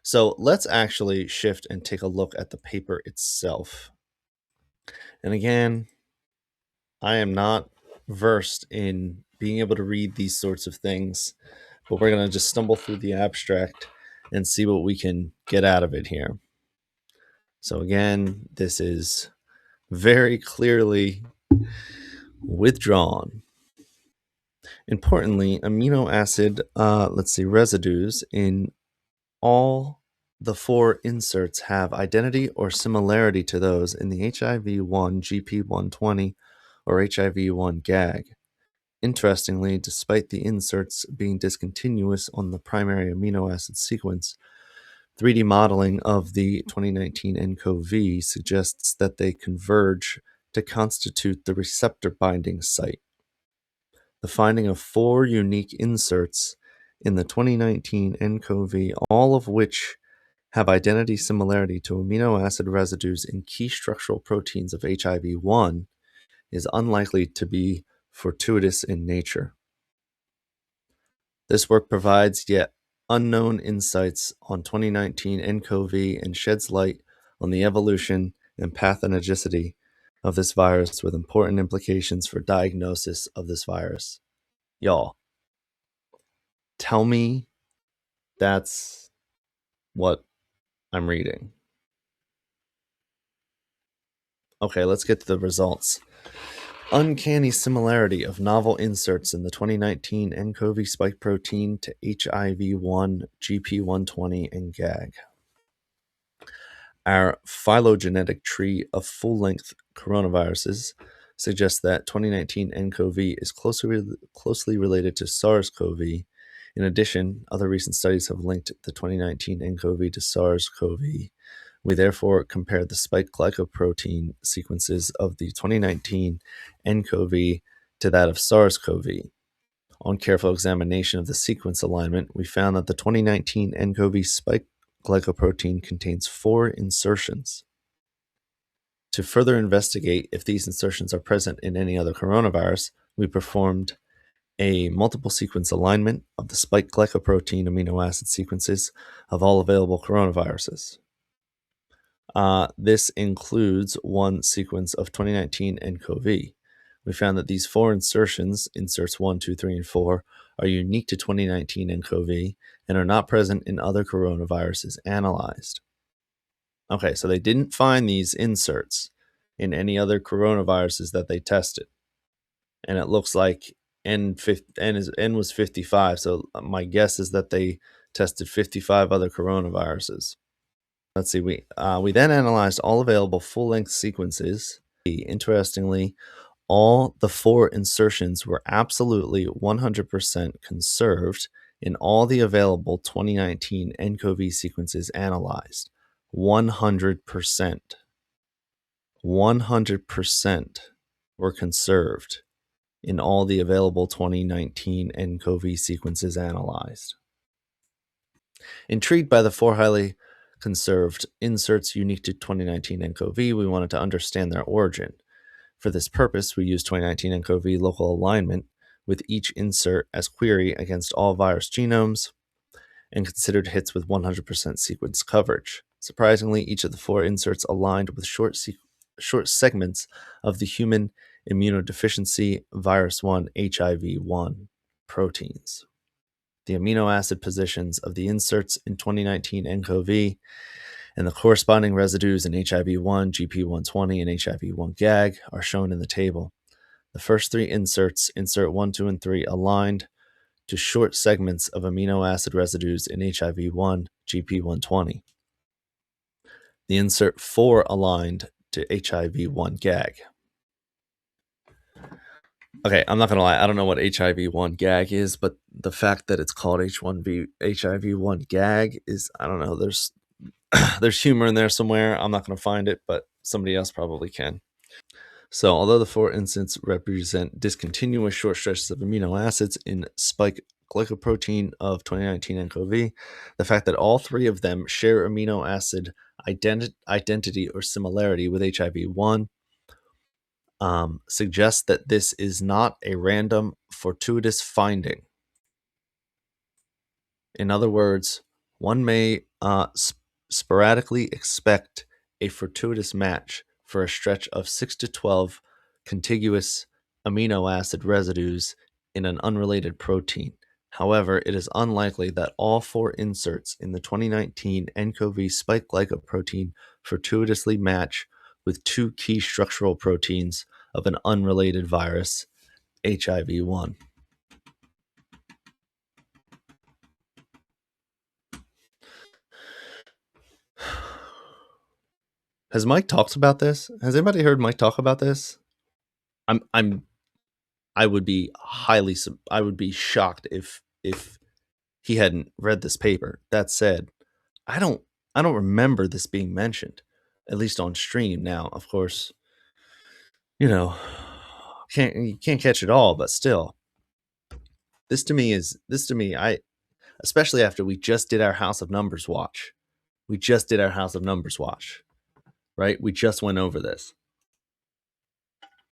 So let's actually shift and take a look at the paper itself. And again, I am not versed in being able to read these sorts of things, but we're going to just stumble through the abstract and see what we can get out of it here. So again, this is very clearly withdrawn. Importantly, amino acid, residues in all the 4 inserts have identity or similarity to those in the HIV-1 GP120 or HIV-1 GAG. Interestingly, despite the inserts being discontinuous on the primary amino acid sequence, 3D modeling of the 2019 nCoV suggests that they converge to constitute the receptor binding site. The finding of 4 unique inserts in the 2019 nCoV, all of which have identity similarity to amino acid residues in key structural proteins of HIV-1, is unlikely to be fortuitous in nature. This work provides yet unknown insights on 2019 nCoV and sheds light on the evolution and pathogenicity of this virus with important implications for diagnosis of this virus. Y'all, tell me that's what I'm reading. Okay, let's get to the results. Uncanny similarity of novel inserts in the 2019 nCoV spike protein to HIV-1, GP120, and GAG. Our phylogenetic tree of full-length coronaviruses suggests that 2019 nCoV is closely related to SARS-CoV. In addition, other recent studies have linked the 2019 nCoV to SARS-CoV. We therefore compared the spike glycoprotein sequences of the 2019 nCoV to that of SARS-CoV. On careful examination of the sequence alignment, we found that the 2019 nCoV spike glycoprotein contains 4 insertions. To further investigate if these insertions are present in any other coronavirus, we performed a multiple sequence alignment of the spike glycoprotein amino acid sequences of all available coronaviruses. This includes one sequence of 2019 nCoV. We found that these 4 insertions, inserts 1, 2, 3, and 4, are unique to 2019 nCoV and are not present in other coronaviruses analyzed. Okay, so they didn't find these inserts in any other coronaviruses that they tested. And it looks like N was 55, so my guess is that they tested 55 other coronaviruses. Let's see, we then analyzed all available full-length sequences. Interestingly, all the 4 insertions were absolutely 100% conserved in all the available 2019 nCoV sequences analyzed. 100%. 100% were conserved in all the available 2019 nCoV sequences analyzed. Intrigued by the 4 highly conserved inserts unique to 2019 nCoV, we wanted to understand their origin. For this purpose, we used 2019 nCoV local alignment with each insert as query against all virus genomes and considered hits with 100% sequence coverage. Surprisingly, each of the 4 inserts aligned with short segments of the human immunodeficiency virus 1 HIV-1 proteins. The amino acid positions of the inserts in 2019 nCoV and the corresponding residues in HIV-1, GP120, and HIV-1 GAG are shown in the table. The first 3 inserts, insert 1, 2, and 3, aligned to short segments of amino acid residues in HIV-1, GP120. The insert 4 aligned to HIV-1 GAG. Okay, I'm not going to lie. I don't know what HIV-1 GAG is, but the fact that it's called HIV-1 GAG is, I don't know, there's humor in there somewhere. I'm not going to find it, but somebody else probably can. So although the 4 inserts represent discontinuous short stretches of amino acids in spike glycoprotein of 2019 nCoV, the fact that all 3 of them share amino acid identity or similarity with HIV-1 suggests that this is not a random, fortuitous finding. In other words, one may sporadically expect a fortuitous match for a stretch of 6 to 12 contiguous amino acid residues in an unrelated protein. However, it is unlikely that all four inserts in the 2019 nCoV spike glycoprotein fortuitously match with two key structural proteins of an unrelated virus, HIV-1. Has Mike talked about this? Has anybody heard Mike talk about this? I'm I would be I would be shocked if he hadn't read this paper. That said, I don't I don't remember this being mentioned, at least on stream. Now, of course, you know, you can't catch it all, but still, this to me. I especially after we just did our House of Numbers watch. We just did our House of Numbers watch, right? We just went over this.